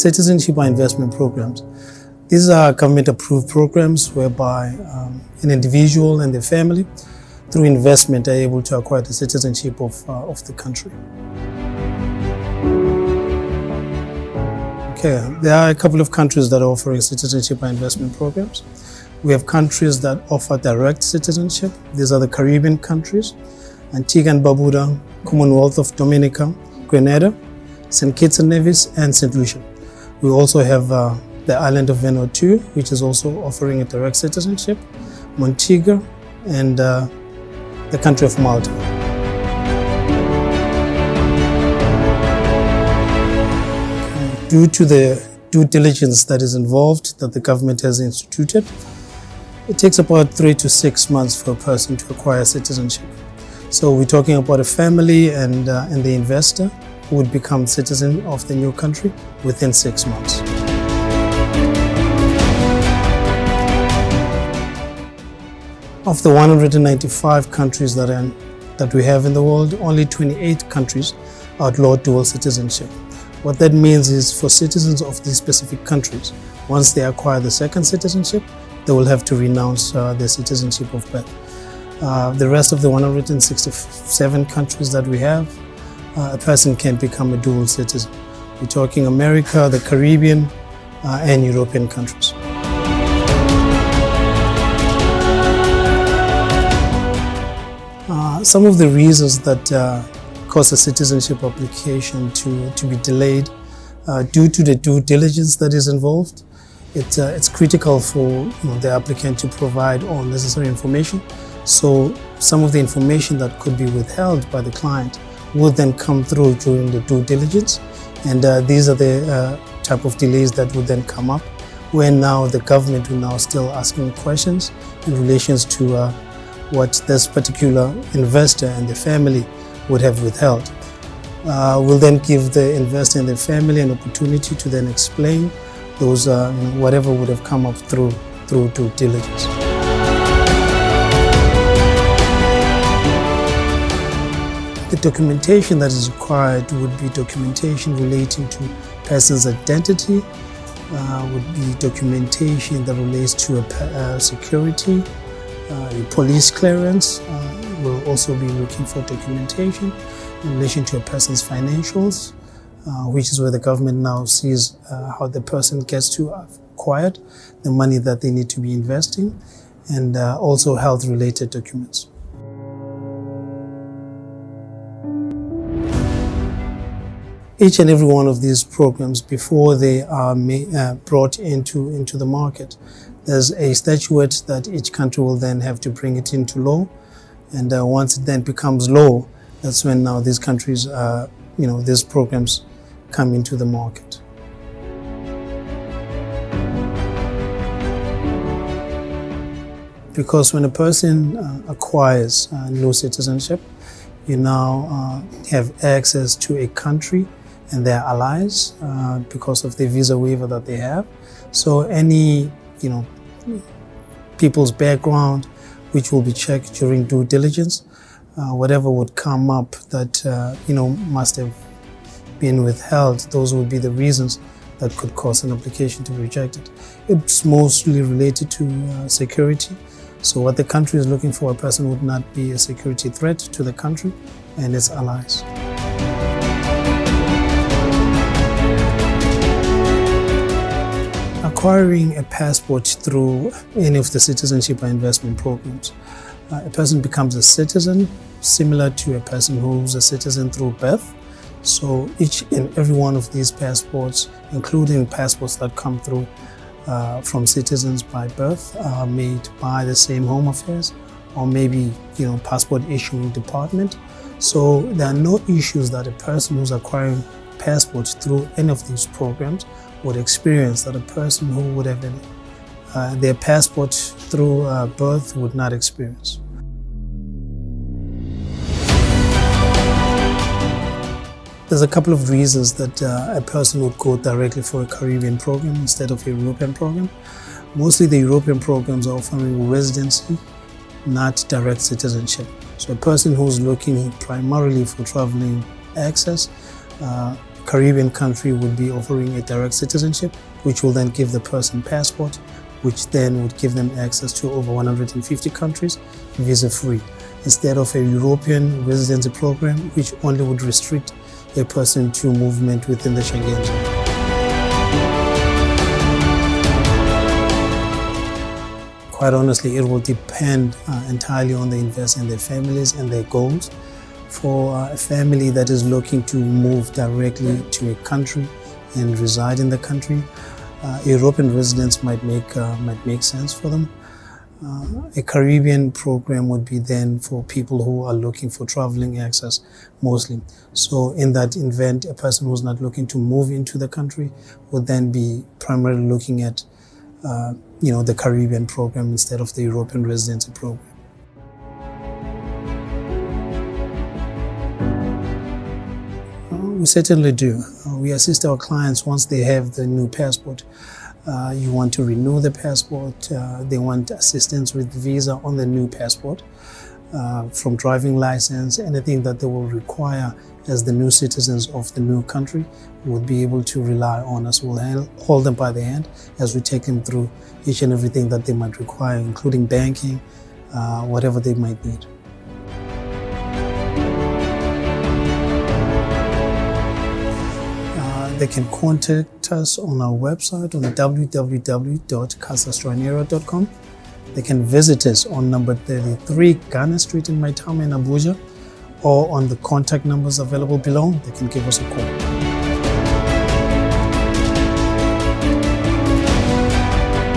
Citizenship by investment programs. These are government-approved programs whereby an individual and their family, through investment, are able to acquire the citizenship of the country. Okay, there are a couple of countries that are offering citizenship by investment programs. We have countries that offer direct citizenship. These are the Caribbean countries: Antigua and Barbuda, Commonwealth of Dominica, Grenada, St. Kitts and Nevis, and St. Lucia. We also have the island of Vanuatu, which is also offering a direct citizenship, Montego, and the country of Malta. Due to the due diligence that is involved, that the government has instituted, it takes about 3 to 6 months for a person to acquire citizenship. So we're talking about a family and the investor who would become citizen of the new country within 6 months. Of the 195 countries that we have in the world, only 28 countries outlaw dual citizenship. What that means is for citizens of these specific countries, once they acquire the second citizenship, they will have to renounce their citizenship of birth. The rest of the 167 countries that we have, a person can become a dual citizen. We're talking America, the Caribbean, and European countries. Some of the reasons that cause a citizenship application to be delayed due to the due diligence that is involved. It's critical for the applicant to provide all necessary information. So some of the information that could be withheld by the client will then come through during the due diligence, and these are the type of delays that would then come up when now the government will now still asking questions in relation to what this particular investor and the family would have withheld. We'll then give the investor and the family an opportunity to then explain those whatever would have come up through due diligence. The documentation that is required would be documentation relating to person's identity, would be documentation that relates to security, police clearance. We'll also be looking for documentation in relation to a person's financials, which is where the government now sees how the person gets to acquire the money that they need to be investing, and also health-related documents. Each and every one of these programs, before they are brought into the market, there's a statute that each country will then have to bring it into law, and once it then becomes law, that's when now these countries, these programs come into the market. Because when a person acquires new citizenship, you now have access to a country and their allies because of the visa waiver that they have. So any people's background, which will be checked during due diligence, whatever would come up that must have been withheld, those would be the reasons that could cause an application to be rejected. It's mostly related to security. So what the country is looking for, a person would not be a security threat to the country and its allies. Acquiring a passport through any of the citizenship or investment programs, a person becomes a citizen similar to a person who's a citizen through birth. So each and every one of these passports, including passports that come through from citizens by birth, are made by the same Home Affairs or maybe passport issuing department. So there are no issues that a person who's acquiring passports through any of these programs would experience that a person who would have their passport through birth would not experience. There's a couple of reasons that a person would go directly for a Caribbean program instead of a European program. Mostly the European programs are offering residency, not direct citizenship. So a person who's looking primarily for traveling access Caribbean country would be offering a direct citizenship, which will then give the person passport, which then would give them access to over 150 countries visa-free, instead of a European residency program, which only would restrict a person to movement within the Schengen zone. Quite honestly, it will depend entirely on the investor and their families and their goals. For a family that is looking to move directly to a country and reside in the country, European residence might make sense for them. A Caribbean program would be then for people who are looking for traveling access mostly. So in that event, a person who's not looking to move into the country would then be primarily looking at the Caribbean program instead of the European residency program. We certainly do. We assist our clients once they have the new passport. You want to renew the passport, they want assistance with visa on the new passport, from driving license, anything that they will require as the new citizens of the new country would be able to rely on us. We'll hold them by the hand as we take them through each and everything that they might require, including banking, whatever they might need. They can contact us on our website on www.casastraniera.com. They can visit us on number 33 Ghana Street in Maitama in Abuja, or on the contact numbers available below. They can give us a call.